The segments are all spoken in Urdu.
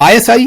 ISI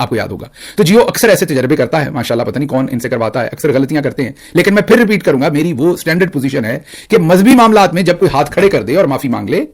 آپ کو یاد ہوگا. تو جیو اکثر ایسے تجربے کرتا ہے, ماشاءاللہ پتہ نہیں کون ان سے کرواتا ہے, اکثر غلطیاں کرتے ہیں. لیکن میں پھر ریپیٹ کروں گا, میری وہ سٹینڈرڈ پوزیشن ہے کہ مذہبی معاملات میں جب کوئی ہاتھ کھڑے کر دے اور معافی مانگ لے,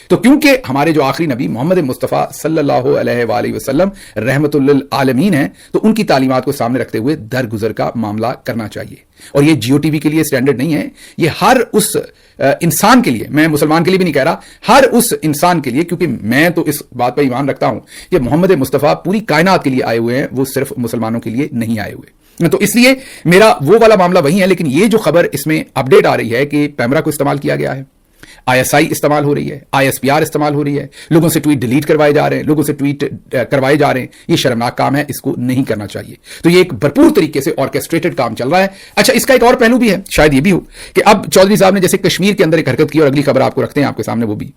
تو کیونکہ ہمارے جو آخری نبی محمد مصطفیٰ صلی اللہ علیہ وآلہ وسلم رحمت للعالمین ہیں, تو ان کی تعلیمات کو سامنے رکھتے ہوئے درگزر کا معاملہ کرنا چاہیے. اور یہ جیو ٹی وی کے لیے سٹینڈرڈ نہیں ہے, یہ ہر اس انسان کے لیے, میں مسلمان کے لیے بھی نہیں کہہ رہا, ہر اس انسان کے لیے, کیونکہ میں تو اس بات پر ایمان رکھتا ہوں کہ محمد مصطفیٰ پوری کائنات کے لیے آئے ہوئے ہیں, وہ صرف مسلمانوں کے لیے نہیں آئے ہوئے. تو اس لیے میرا وہ والا معاملہ وہی ہے. لیکن یہ جو خبر اس میں اپڈیٹ آ رہی ہے کہ پیمرا کو استعمال کیا گیا ہے, ISI استعمال ہو رہی ہے, ISPR استعمال ہو رہی ہے, لوگوں سے ٹویٹ ڈیلیٹ کروائے جا رہے ہیں, لوگوں سے ٹویٹ کروائے جا رہے ہیں, یہ شرمناک کام ہے, اس کو نہیں کرنا چاہیے. تو یہ ایک بھرپور طریقے سے آرکیسٹریٹڈ کام چل رہا ہے. اچھا, اس کا ایک اور پہلو بھی ہے, شاید یہ بھی ہو کہ اب چودھری صاحب نے جیسے کشمیر کے اندر ایک حرکت کی, اور اگلی خبر آپ کو رکھتے ہیں آپ کے سامنے, وہ بھی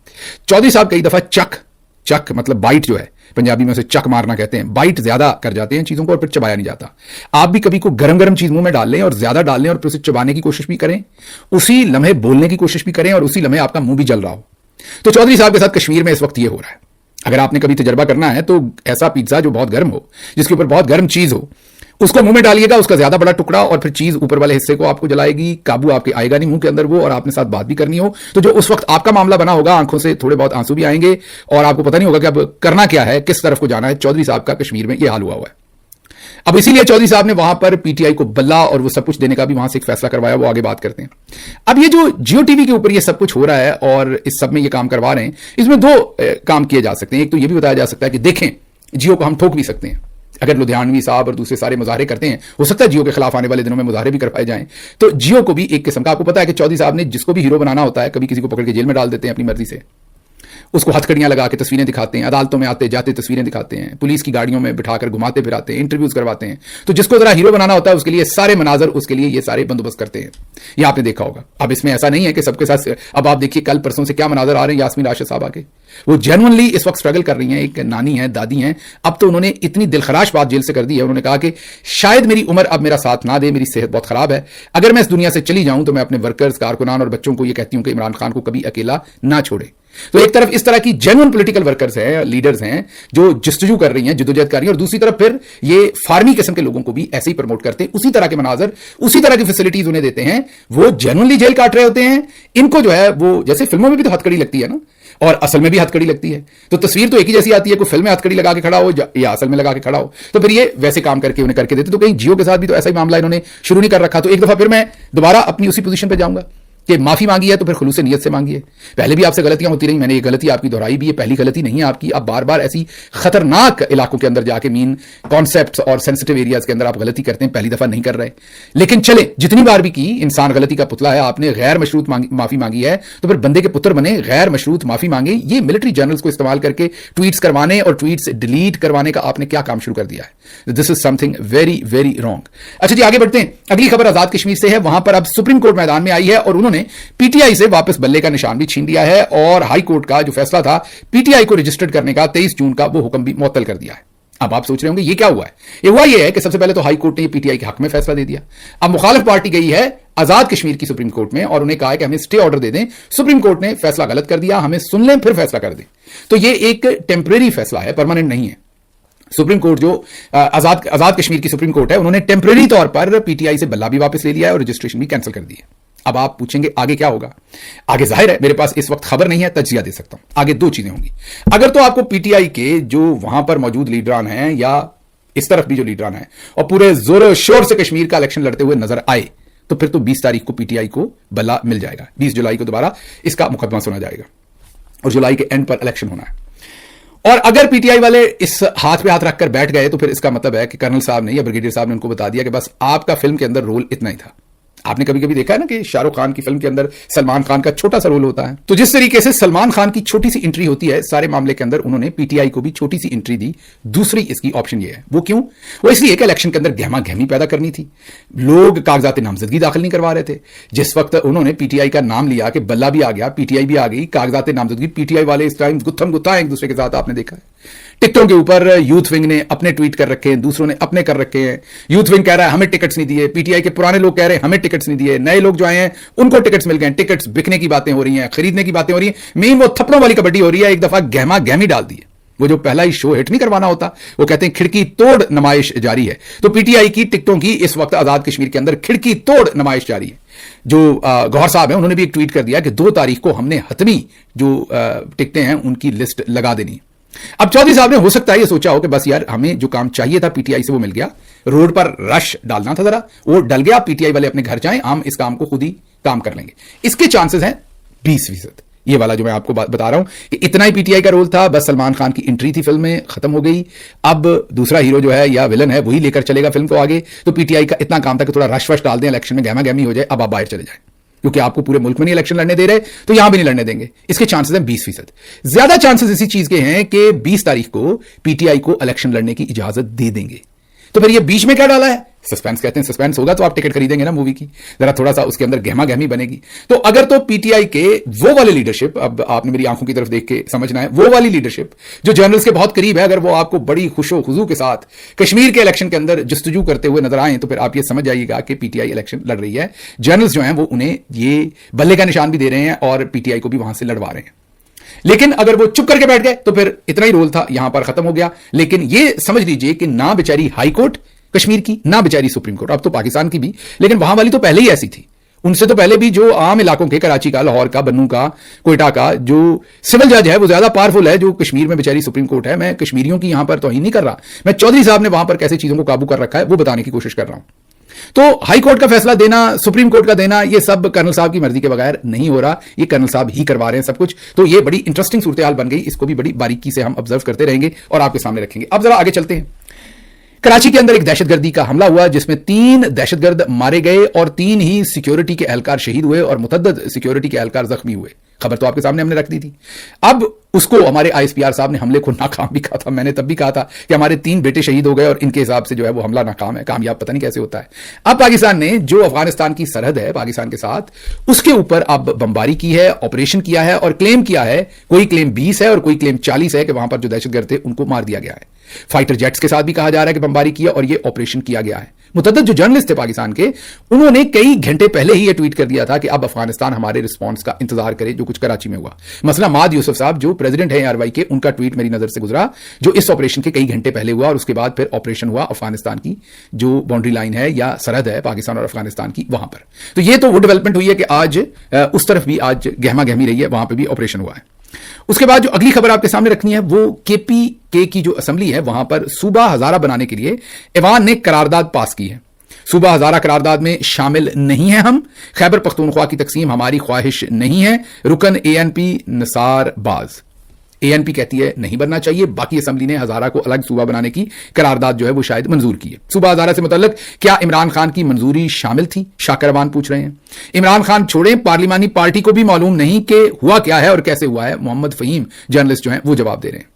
چودھری صاحب کئی دفعہ چک مطلب بائٹ جو ہے, پنجابی میں اسے چک مارنا کہتے ہیں, بائٹ زیادہ کر جاتے ہیں چیزوں کو اور پھر چبایا نہیں جاتا. آپ بھی کبھی کو گرم چیز منہ میں ڈال لیں اور زیادہ ڈال لیں اور پھر اسے چبانے کی کوشش بھی کریں, اسی لمحے بولنے کی کوشش بھی کریں اور اسی لمحے آپ کا منہ بھی جل رہا ہو. تو چودھری صاحب کے ساتھ کشمیر میں اس وقت یہ ہو رہا ہے. اگر آپ نے کبھی تجربہ کرنا ہے تو ایسا پیزا جو بہت گرم ہو, جس کے اوپر بہت گرم چیز ہو, اس کو منہ میں ڈالیے گا, اس کا زیادہ بڑا ٹکڑا, اور پھر چیز اوپر والے حصے کو آپ کو جلائے گی, قابو آپ کے آئے گا نہیں منہ کے اندر وہ, اور آپ نے ساتھ بات بھی کرنی ہو, تو جو اس وقت آپ کا معاملہ بنا ہوگا, آنکھوں سے تھوڑے بہت آنسو بھی آئیں گے اور آپ کو پتہ نہیں ہوگا کہ اب کرنا کیا ہے, کس طرف کو جانا ہے. چودھری صاحب کا کشمیر میں یہ حال ہوا ہے. اب اسی لیے چودھری صاحب نے وہاں پر PTI کو بلہ اور وہ سب کچھ دینے کا بھی وہاں سے ایک فیصلہ کروایا, وہ آگے بات کرتے ہیں. اب یہ جو جیو ٹی وی کے اوپر یہ سب کچھ ہو رہا ہے اور اس سب میں یہ کام کروا رہے ہیں, اس میں دو کام کیے جا سکتے ہیں. ایک تو یہ بھی بتایا جا سکتا ہے کہ دیکھیں جیو کو ہم ٹھوک بھی سکتے ہیں. اگر لدھیانوی صاحب اور دوسرے سارے مظاہرے کرتے ہیں, ہو سکتا ہے جیو کے خلاف آنے والے دنوں میں مظاہرے بھی کروائے جائیں, تو جیو کو بھی ایک قسم کا, آپ کو پتا ہے کہ چودھری صاحب نے جس کو بھی ہیرو بنانا ہوتا ہے, کبھی کسی کو پکڑ کے جیل میں ڈال دیتے ہیں اپنی مرضی سے, اس کو ہتھکڑیاں لگا کے تصویریں دکھاتے ہیں, عدالتوں میں آتے جاتے تصویریں دکھاتے ہیں, پولیس کی گاڑیوں میں بٹھا کر گھماتے پھراتے ہیں, انٹرویوز کرواتے ہیں. تو جس کو ذرا ہیرو بنانا ہوتا ہے اس کے لیے سارے مناظر, اس کے لیے یہ سارے بندوبست کرتے ہیں. یہ آپ نے دیکھا ہوگا. اب اس میں ایسا نہیں ہے کہ سب کے ساتھ, اب آپ دیکھیے کل پرسوں سے کیا مناظر آ رہے ہیں یاسمین راشد صاحبہ کے, وہ جینوئنلی اس وقت سٹرگل کر رہی ہیں, ایک نانی ہیں, دادی ہیں. اب تو انہوں نے اتنی دلخراش بات جیل سے کر دی ہے, انہوں نے کہا کہ شاید میری عمر اب میرا ساتھ نہ دے, میری صحت بہت خراب ہے, اگر میں اس دنیا سے چلی جاؤں تو میں اپنے ورکرز, کارکنان اور بچوں کو یہ کہتی ہوں کہ عمران خان کو کبھی اکیلا نہ چھوڑے. تو ایک طرف اس طرح کی جینوئن پولیٹیکل ورکرز ہیں, لیڈرز ہیں جو جستجو کر رہی ہیں, جدوجہد کر رہی ہیں, اور دوسری طرف پھر یہ فارمی قسم کے لوگوں کو بھی ایسے ہی پروموٹ کرتے ہیں, اسی طرح کے مناظر, اسی طرح کی فیسلٹیز انہیں دیتے ہیں. وہ جینوئنلی جیل کاٹ رہے ہوتے ہیں, ان کو جو ہے وہ جیسے فلموں میں بھی تو ہتھکڑی لگتی ہے نا, اور اصل میں بھی ہتھکڑی لگتی ہے, تو تصویر تو ایک ہی جیسی آتی ہے, کوئی فلم میں ہتھکڑی لگا کے کھڑا ہو یا اصل میں لگا کے کھڑا ہو, تو پھر یہ ویسے کام کر کے انہیں کر کے دیتے. تو کہیں جیو کے ساتھ بھی تو ایسا ہی معاملہ انہوں نے شروع نہیں کر رکھا. تو ایک دفعہ پھر میں دوبارہ اپنی اسی پوزیشن پہ جاؤں گا کہ معافی مانگی ہے تو پھر خلوص نیت سے مانگی ہے. پہلے بھی آپ سے غلطیاں ہوتی رہی, میں نے یہ غلطی آپ کی دہرائی بھی ہے, پہلی غلطی نہیں ہے آپ کی. آپ بار بار ایسی خطرناک علاقوں کے اندر جا کے مین کانسیپٹس اور سینسٹیو ایریاز کے اندر آپ غلطی کرتے ہیں, پہلی دفعہ نہیں کر رہے. لیکن چلیں, جتنی بار بھی کی, انسان غلطی کا پتلا ہے, آپ نے غیر مشروط معافی مانگی ہے تو پھر بندے کے پتر بنے, غیر مشروط معافی مانگے. یہ ملٹری جنرلز کو استعمال کر کے ٹویٹس کروانے اور ٹویٹس ڈیلیٹ کروانے کا آپ نے کیا کام شروع کر دیا ہے. This is something very very wrong. اچھا جی, آگے بڑھتے ہیں. اگلی خبر آزاد کشمیر سے ہے. وہاں پر اب سپریم کورٹ میدان میں آئی ہے اور انہوں نے PTI سے واپس بلے کا نشان بھی چھین لیا ہے, اور ہائی کورٹ کا جو فیصلہ تھا PTI کو رجسٹرڈ کرنے کا 23 جون کا, وہ حکم بھی معطل کر دیا ہے. اب آپ سوچ رہے ہوں گے یہ کیا ہوا ہے. یہ ہے کہ سب سے پہلے تو ہائی کورٹ نے PTI کے حق میں فیصلہ دے دیا. اب مخالف پارٹی گئی ہے آزاد کشمیر کی سپریم کورٹ میں اور انہیں کہا ہے کہ ہمیں اسٹے آرڈر دے دیں, سپریم کورٹ نے فیصلہ غلط کر دیا, ہمیں سن لیں پھر فیصلہ کر دیں. تو یہ ایک ٹیمپریری فیصلہ ہے, پرماننٹ نہیں ہے. سپریم کورٹ جو آزاد کشمیر کی سپریم کورٹ ہے, انہوں نے ٹیمپریری طور پر PTI سے بلہ بھی واپس لے لیا ہے اور رجسٹریشن بھی کینسل کر دی ہے. اب آپ پوچھیں گے آگے کیا ہوگا. آگے ظاہر ہے میرے پاس اس وقت خبر نہیں ہے, تجزیہ دے سکتا ہوں. آگے دو چیزیں ہوں گی. اگر تو آپ کو PTI کے جو وہاں پر موجود لیڈران ہیں یا اس طرف بھی جو لیڈران ہیں اور پورے زور و شور سے کشمیر کا الیکشن لڑتے ہوئے نظر آئے, تو پھر تو 20 تاریخ کو PTI کو بلہ مل جائے گا. 20 جولائی کو دوبارہ اس کا مقدمہ سنا جائے گا اور جولائی کے اینڈ پر الیکشن ہونا ہے. اور اگر PTI والے اس ہاتھ پہ ہاتھ رکھ کر بیٹھ گئے تو پھر اس کا مطلب ہے کہ کرنل صاحب نے یا بریگیڈیئر صاحب نے ان کو بتا دیا کہ بس آپ کا فلم کے اندر رول اتنا ہی تھا. آپ نے کبھی کبھی دیکھا ہے نا کہ شاہ رخ خان کی فلم کے اندر سلمان خان کا چھوٹا سا رول ہوتا ہے, تو جس طریقے سے سلمان خان کی چھوٹی سی انٹری ہوتی ہے سارے معاملے کے اندر, انہوں نے PTI کو بھی چھوٹی سی انٹری دی. دوسری اس کی آپشن یہ ہے. وہ کیوں؟ وہ اس لیے کہ الیکشن کے اندر گہما گہمی پیدا کرنی تھی. لوگ کاغذات نامزدگی داخل نہیں کروا رہے تھے. جس وقت انہوں نے PTI کا نام لیا کہ بلہ بھی آ گیا, PTI بھی آ گئی, کاغذات نامزدگی PTI والے اس ٹائم گتھم گتھا ہیں ایک دوسرے کے ساتھ, آپ نے دیکھا ہے. ٹکٹوں کے اوپر یوتھ ونگ نے اپنے ٹویٹ کر رکھے ہیں, دوسروں نے اپنے کر رکھے ہیں. یوتھ ونگ کہہ رہا ہے ہمیں ٹکٹس نہیں دیے, PTI کے پرانے لوگ کہہ رہے ہیں ہمیں ٹکٹس نہیں دیے, نئے لوگ جو آئے ہیں ان کو ٹکٹس مل گئے. ٹکٹس بکنے کی باتیں ہو رہی ہیں, خریدنے کی باتیں ہو رہی ہیں. مین وہ تھپڑوں والی کبڈی ہو رہی ہے, ایک دفعہ گہما گہمی ڈال دی ہے. وہ جو پہلا ہی شو ہٹ نہیں کروانا ہوتا, وہ کہتے ہیں کھڑکی توڑ نمائش جاری ہے. تو پی ٹی آئی کی ٹکٹوں کی اس وقت آزاد کشمیر کے اندر کھڑکی توڑ نمائش جاری ہے. جو گوہر صاحب ہیں انہوں نے بھی ایک ٹویٹ کر دیا کہ 2 تاریخ کو ہم نے حتمی جو ٹکٹیں ہیں ان کی لسٹ لگا دینی. اب چودھری صاحب نے ہو سکتا ہے یہ سوچا ہو کہ بس یار ہمیں جو کام چاہیے تھا پی ٹی آئی سے وہ مل گیا, روڈ پر رش ڈالنا تھا ذرا, وہ ڈل گیا, پی ٹی آئی والے اپنے گھر جائیں, ہم اس کام کو خود ہی کام کر لیں گے. اس کے چانسز ہیں 20%. یہ والا جو میں آپ کو بتا رہا ہوں کہ اتنا ہی پی ٹی آئی کا رول تھا, بس سلمان خان کی انٹری تھی فلم میں, ختم ہو گئی. اب دوسرا ہیرو جو ہے یا ولن ہے وہی لے کر چلے گا فلم کو آگے. تو پی ٹی آئی کا اتنا کام تھا کہ تھوڑا رش وش ڈال دیں, الیکشن میں گہما گہمی ہو جائے, اب آپ باہر چلے جائیں, کیونکہ آپ کو پورے ملک میں نہیں الیکشن لڑنے دے رہے تو یہاں بھی نہیں لڑنے دیں گے. اس کے چانسز ہیں 20%. زیادہ چانسز اسی چیز کے ہیں کہ 20 تاریخ کو پی ٹی آئی کو الیکشن لڑنے کی اجازت دے دیں گے. تو پھر یہ بیچ میں کیا ڈالا ہے؟ سسپینس کہتے ہیں. سسپینس ہوگا تو آپ ٹکٹ خریدیں گے نا مووی کی, ذرا تھوڑا سا اس کے اندر گہما گہمی بنے گی. تو اگر تو پی ٹی آئی کے وہ والے لیڈرشپ, اب آپ نے میری آنکھوں کی طرف دیکھ کے سمجھنا ہے, وہ والی لیڈرشپ جو جنرلز کے بہت قریب ہے, اگر وہ آپ کو بڑی خوش و خضوع کے ساتھ کشمیر کے الیکشن کے اندر جستجو کرتے ہوئے نظر آئیں, تو پھر آپ یہ سمجھ جائیے گا کہ پی ٹی آئی الیکشن لڑ رہی ہے. جنرلز جو ہیں وہ انہیں یہ بلے کا نشان بھی دے رہے ہیں اور پی ٹی آئی کو بھی وہاں سے لڑوا رہے ہیں. لیکن اگر وہ چپ کر کے بیٹھ گئے تو پھر اتنا ہی رول تھا, یہاں پر ختم ہو گیا. لیکن یہ سمجھ لیجئے کہ نہ بیچاری ہائی کورٹ کشمیر کی, نہ بیچاری سپریم کورٹ, اب تو پاکستان کی بھی, لیکن وہاں والی تو پہلے ہی ایسی تھی. ان سے تو پہلے بھی جو عام علاقوں کے, کراچی کا, لاہور کا, بنو کا, کوئٹہ کا جو سول جج ہے وہ زیادہ پاورفل ہے جو کشمیر میں بیچاری سپریم کورٹ ہے. میں کشمیریوں کی یہاں پر توہین نہیں کر رہا, میں چودھری صاحب نے وہاں پر کیسے چیزوں کو قابو کر رکھا ہے وہ بتانے کی کوشش کر رہا ہوں. تو ہائی کورٹ کا فیصلہ دینا, سپریم کورٹ کا دینا, یہ سب کرنل صاحب کی مرضی کے بغیر نہیں ہو رہا, یہ کرنل صاحب ہی کروا رہے ہیں سب کچھ. تو یہ بڑی انٹرسٹنگ صورتحال بن گئی, اس کو بھی بڑی باریکی سے ہم آبزرو کرتے رہیں گے اور آپ کے سامنے رکھیں گے. اب ذرا آگے چلتے ہیں. کراچی کے اندر ایک دہشت گردی کا حملہ ہوا جس میں 3 دہشت گرد مارے گئے اور 3 ہی سیکیورٹی کے اہلکار شہید ہوئے اور متعدد سیکیورٹی کے اہلکار زخمی ہوئے. خبر تو آپ کے سامنے ہم نے رکھ دی تھی. اب اس کو ہمارے آئی ایس پی آر صاحب نے حملے کو ناکام بھی کہا تھا. میں نے تب بھی کہا تھا کہ ہمارے 3 بیٹے شہید ہو گئے اور ان کے حساب سے جو ہے وہ حملہ ناکام ہے, کامیاب پتہ نہیں کیسے ہوتا ہے. اب پاکستان نے جو افغانستان کی سرحد ہے پاکستان کے ساتھ, اس کے اوپر اب بمباری کی ہے, آپریشن کیا ہے اور کلیم کیا ہے, کوئی کلیم 20 ہے اور کوئی کلیم 40 ہے کہ وہاں پر جو دہشت گرد تھے ان کو مار دیا گیا ہے. فائٹر جیٹس کے ساتھ بھی کہا جا رہا ہے کہ بمباری کیا اور یہ آپریشن کیا گیا ہے. متعدد جو جرنلسٹ تھے پاکستان کے, انہوں نے کئی گھنٹے پہلے ہی یہ ٹویٹ کر دیا تھا کہ اب افغانستان ہمارے رسپانس کا انتظار کرے جو کچھ کراچی میں ہوا. مثلا ماد یوسف صاحب جو پریزیڈنٹ ہیں آر وائی کے, ان کا ٹویٹ میری نظر سے گزرا جو اس آپریشن کے کئی گھنٹے پہلے ہوا اور اس کے بعد پھر آپریشن ہوا افغانستان کی جو باؤنڈری لائن ہے یا سرحد ہے پاکستان اور افغانستان کی, وہاں پر. تو یہ تو وہ ڈیولپمنٹ ہوئی ہے کہ آج اس طرف بھی آج گہما گہمی رہی ہے, وہاں پہ بھی آپریشن ہوا ہے. اس کے بعد جو اگلی خبر آپ کے سامنے رکھنی ہے وہ کے پی کے کی جو اسمبلی ہے وہاں پر صوبہ ہزارہ بنانے کے لیے ایوان نے قرارداد پاس کی ہے. صوبہ ہزارہ قرارداد میں شامل نہیں ہیں ہم, خیبر پختونخوا کی تقسیم ہماری خواہش نہیں ہے. رکن اے این پی نثار باز, اے این پی کہتی ہے نہیں بننا چاہیے, باقی اسمبلی نے ہزارہ کو الگ صوبہ بنانے کی قرارداد جو ہے وہ شاید منظور کی ہے. صوبہ ہزارہ سے متعلق کیا عمران خان کی منظوری شامل تھی؟ شاکر روان پوچھ رہے ہیں. عمران خان چھوڑیں, پارلیمانی پارٹی کو بھی معلوم نہیں کہ ہوا کیا ہے اور کیسے ہوا ہے. محمد فہیم جرنلسٹ جو ہیں وہ جواب دے رہے ہیں.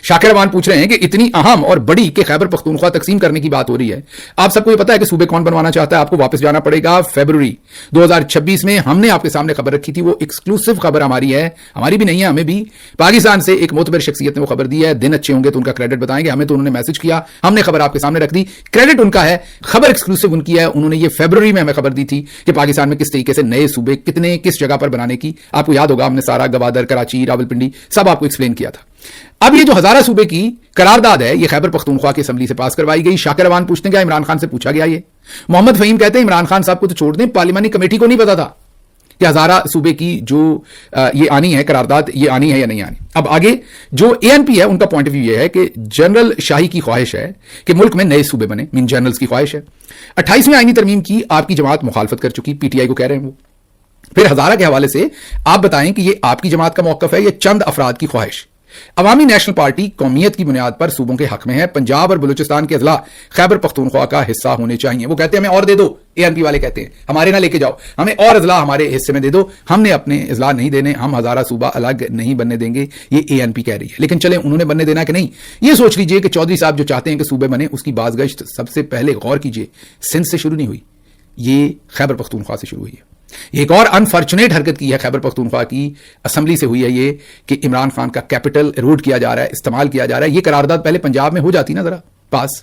شاکر روان پوچھ رہے ہیں کہ اتنی اہم اور بڑی کہ خیبر پختونخوا تقسیم کرنے کی بات ہو رہی ہے, آپ سب کو یہ پتا ہے کہ صوبے کون بنوانا چاہتا ہے؟ آپ کو واپس جانا پڑے گا فیبروری 2026 میں. ہم نے آپ کے سامنے خبر رکھی تھی, وہ ایکسکلوسیو خبر ہماری ہے, ہماری بھی نہیں ہے, ہمیں بھی پاکستان سے ایک معتبر شخصیت نے وہ خبر دی ہے. دن اچھے ہوں گے تو ان کا کریڈٹ بتائیں گے, ہمیں تو انہوں نے میسج کیا, ہم نے خبر آپ کے سامنے رکھ دی, کریڈٹ ان کا ہے, خبر ایکسکلوسیو ان کی ہے. انہوں نے یہ فیبروری میں ہمیں خبر دی تھی کہ پاکستان میں کس طریقے سے نئے صوبے کتنے کس جگہ پر بنانے کی. آپ کو یاد ہوگا ہم نے سارا گوادر, کراچی, راولپنڈی سب آپ کو ایکسپلین کیا تھا. اب یہ جو ہزارہ صوبے کی قرارداد ہے یہ خیبر پختونخوا کی اسمبلی سے پاس کروائی گئی. شاکر روان پوچھتے ہیں کیا عمران خان سے پوچھا گیا؟ یہ محمد فہیم کہتے ہیں عمران خان صاحب کو تو چھوڑ دیں, پارلیمانی کمیٹی کو نہیں پتا تھا کہ ہزارہ صوبے کی جو یہ آنی ہے قرارداد, یہ آنی ہے یا نہیں آنی. اب آگے جو اے این پی ہے ان کا پوائنٹ آف ویو یہ ہے کہ جنرل شاہی کی خواہش ہے کہ ملک میں نئے صوبے بنے, مین جنرلز کی خواہش ہے. 28ویں آئینی ترمیم کی آپ کی جماعت مخالفت کر چکی, پی ٹی آئی کو کہہ رہے ہیں وہ. پھر ہزارہ کے حوالے سے آپ بتائیں کہ یہ آپ کی جماعت کا موقف ہے یا چند افراد کی خواہش؟ عوامی نیشنل پارٹی قومیت کی بنیاد پر صوبوں کے حق میں ہے. پنجاب اور بلوچستان کے اضلاع خیبر پختونخوا کا حصہ ہونے چاہیے. وہ کہتے ہیں ہمیں اور دے دو, اے این پی والے کہتے ہیں ہمارے نہ لے کے جاؤ, ہمیں اور اضلاع ہمارے حصے میں دے دو, ہم نے اپنے اضلاع نہیں دینے, ہم ہزارہ صوبہ الگ نہیں بننے دیں گے. یہ اے این پی کہہ رہی ہے. لیکن چلیں انہوں نے بننے دینا کہ نہیں, یہ سوچ لیجئے کہ چودھری صاحب جو چاہتے ہیں کہ صوبے بنے اس کی بازگشت سب سے پہلے غور کیجئے سندھ سے شروع نہیں ہوئی, یہ خیبر پختونخوا سے شروع ہوئی ہے. ایک اور انفارچونیٹ حرکت کی ہے خیبر پختونخوا کی اسمبلی سے ہوئی ہے یہ کہ عمران خان کا کیپٹل ایروڈ کیا جا رہا ہے, استعمال کیا جا رہا ہے. یہ قرارداد پہلے پنجاب میں ہو جاتی نا ذرا پاس,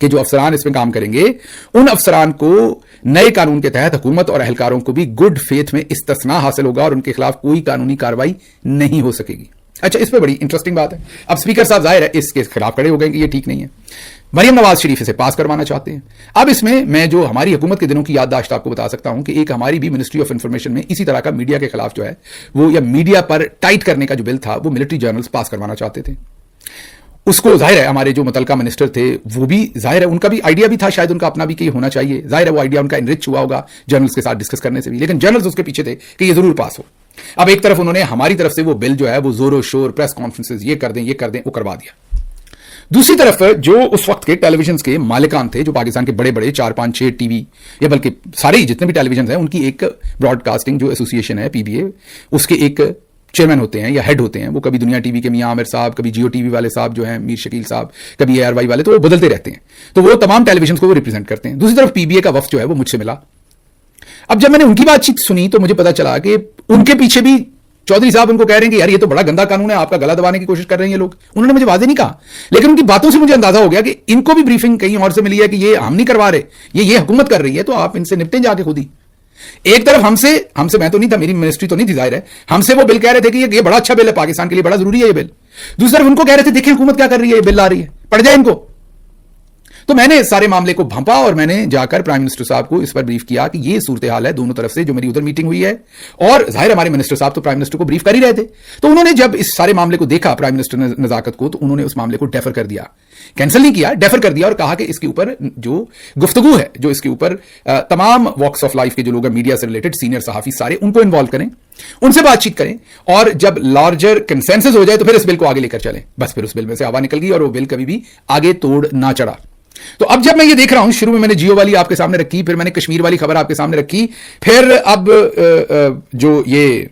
کہ جو افسران اس میں کام کریں گے ان افسران کو نئے قانون کے تحت حکومت اور اہلکاروں کو بھی گڈ فیتھ میں استثناء حاصل ہوگا اور ان کے خلاف کوئی قانونی کارروائی نہیں ہو سکے گی. اچھا, اس پہ بڑی انٹرسٹنگ بات ہے. اب اسپیکر صاحب ظاہر ہے اس کے خلاف کھڑے ہو گئے کہ یہ ٹھیک نہیں ہے. مریم نواز شریف اسے پاس کروانا چاہتے ہیں. اب اس میں جو ہماری حکومت کے دنوں کی یادداشت آپ کو بتا سکتا ہوں کہ ایک ہماری بھی منسٹری آف انفارمیشن میں اسی طرح کا میڈیا کے خلاف جو ہے وہ یا میڈیا پر ٹائٹ کرنے کا جو بل تھا وہ ملٹری جرنلز پاس کروانا چاہتے تھے. اس کو ظاہر ہے ہمارے جو متعلقہ منسٹر تھے وہ بھی ظاہر ہے ان کا بھی آئیڈیا بھی تھا شاید ان کا اپنا بھی کہ یہ ہونا چاہیے. ظاہر ہے وہ آئیڈیا ان کا انرچ ہوا ہوگا جرنلز کے ساتھ ڈسکس کرنے سے بھی, لیکن جرنلز اس کے پیچھے تھے کہ یہ ضرور پاس ہو. اب ایک طرف انہوں نے ہماری طرف سے وہ بل جو ہے وہ زور و شور پریس کانفرنسز یہ کر دیں وہ کروا دیا. دوسری طرف جو اس وقت کے ٹیلی ویژنز کے مالکان تھے جو پاکستان کے بڑے بڑے 4-5-6 ٹی وی یا بلکہ سارے جتنے بھی ٹیلی ویژنز ہیں ان کی ایک براڈ کاسٹنگ جو ایسوسی ایشن ہے PBA اس کے ایک چیئرمین ہوتے ہیں یا ہیڈ ہوتے ہیں. وہ کبھی دنیا ٹی وی کے میاں عامر صاحب, کبھی جیو ٹی وی والے صاحب جو ہیں میر شکیل صاحب, کبھی ARY والے, تو وہ بدلتے رہتے ہیں. تو وہ تمام ٹیلی ویژنز کو وہ ریپرزینٹ کرتے ہیں. دوسری طرف PBA کا وفد جو ہے وہ مجھ سے ملا. اب جب میں نے ان کی بات چیت سنی تو مجھے پتا چلا کہ ان کے پیچھے بھی چودھری صاحب ان کو کہہ رہے ہیں کہ یار یہ تو بڑا گندا قانون ہے, آپ کا گلا دبانے کی کوشش کر رہے ہیں یہ لوگ. انہوں نے مجھے واضح نہیں کہا, لیکن ان کی باتوں سے مجھے اندازہ ہو گیا کہ ان کو بھی بریفنگ کہیں اور سے ملی ہے کہ یہ ہم نہیں کروا رہے, یہ حکومت کر رہی ہے, تو آپ ان سے نپٹیں جا کے خود ہی. ایک طرف ہم سے میں تو نہیں تھا, میری منسٹری تو نہیں تھی ظاہر ہے, ہم سے وہ بل کہہ رہے تھے کہ یہ بڑا اچھا بل ہے, پاکستان کے لیے بڑا ضروری ہے یہ بل. دوسری طرف ان کو کہہ رہے تھے دیکھیں حکومت کیا کر رہی ہے, یہ بل آ رہی ہے, پڑ جائے ان کو. تو میں نے اس سارے معاملے کو بھانپا اور میں نے جا کر پرائم منسٹر صاحب کو اس پر بریف کیا کہ یہ صورتحال ہے دونوں طرف سے جو میری ادھر میٹنگ ہوئی ہے. اور ظاہر ہمارے منسٹر صاحب تو پرائم منسٹر کو بریف کر ہی رہے تھے. تو انہوں نے جب اس سارے معاملے کو دیکھا پرائم منسٹر نے نزاکت کو, تو انہوں نے اس معاملے کو ڈیفر کر دیا, کینسل نہیں کیا, ڈیفر کر دیا اور کہا کہ اس کے اوپر جو گفتگو ہے, جو اس کے اوپر تمام واکس آف لائف کے جو لوگ ہیں میڈیا سے ریلیٹڈ سینئر صحافی سارے ان کو انوالو کریں, ان سے بات چیت کریں, اور جب لارجر کنسنسس ہو جائے تو پھر اس بل کو آگے لے کر چلیں. بس پھر اس بل میں سے ہوا نکل گئی اور وہ بل کبھی بھی آگے توڑ نہ چڑھا. تو اب جب میں یہ دیکھ رہا ہوں, شروع میں نے جیو والی آپ کے سامنے رکھی, پھر میں نے کشمیر والی خبر آپ کے سامنے رکھی, پھر اب جو یہ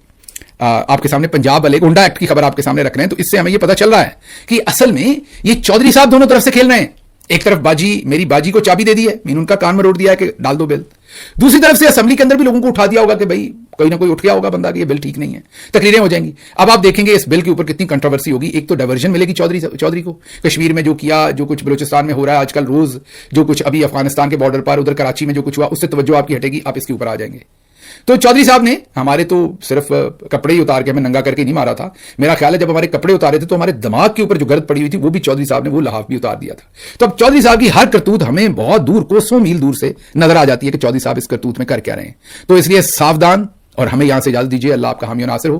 آپ کے سامنے پنجاب والے گونڈا ایکٹ کی خبر آپ کے سامنے رکھ رہے ہیں, تو اس سے ہمیں یہ پتا چل رہا ہے کہ اصل میں یہ چودھری صاحب دونوں طرف سے کھیل رہے ہیں. ایک طرف میری باجی کو چابی دے دی ہے, میں نے ان کا کان مروڑ دیا ہے کہ ڈال دو بل. دوسری طرف سے اسمبلی کے اندر بھی لوگوں کو اٹھا دیا ہوگا کہ بھائی کوئی نہ کوئی اٹھ گیا ہوگا بندہ کہ یہ بل ٹھیک نہیں ہے, تقریریں ہو جائیں گی. اب آپ دیکھیں گے اس بل کے اوپر کتنی کنٹروورسی ہوگی. ایک تو ڈائیورژن ملے گی چودھری کو, کشمیر میں جو کیا, جو کچھ بلوچستان میں ہو رہا ہے آج کل روز, جو کچھ ابھی افغانستان کے بارڈر پر ادھر کراچی میں جو کچھ ہوا, اس سے توجہ آپ کی ہٹے گی, آپ اس کے اوپر آ جائیں گے. تو چودھری صاحب نے ہمارے تو صرف کپڑے ہی اتار کے ہمیں ننگا کر کے نہیں مارا تھا. میرا خیال ہے جب ہمارے کپڑے اتارے تھے تو ہمارے دماغ کے اوپر جو گرد پڑی ہوئی تھی وہ بھی چودھری صاحب نے وہ لحاف بھی اتار دیا تھا. تو اب چودھری صاحب کی ہر کرتوت ہمیں بہت دور, کوسوں میل دور سے نظر آ جاتی ہے کہ چودھری صاحب اس کرتوت میں کر کیا رہے ہیں. تو اس لیے ساودھان, اور ہمیں یہاں سے اجازت دیجیے. اللہ آپ کا حامی و ناصر ہو.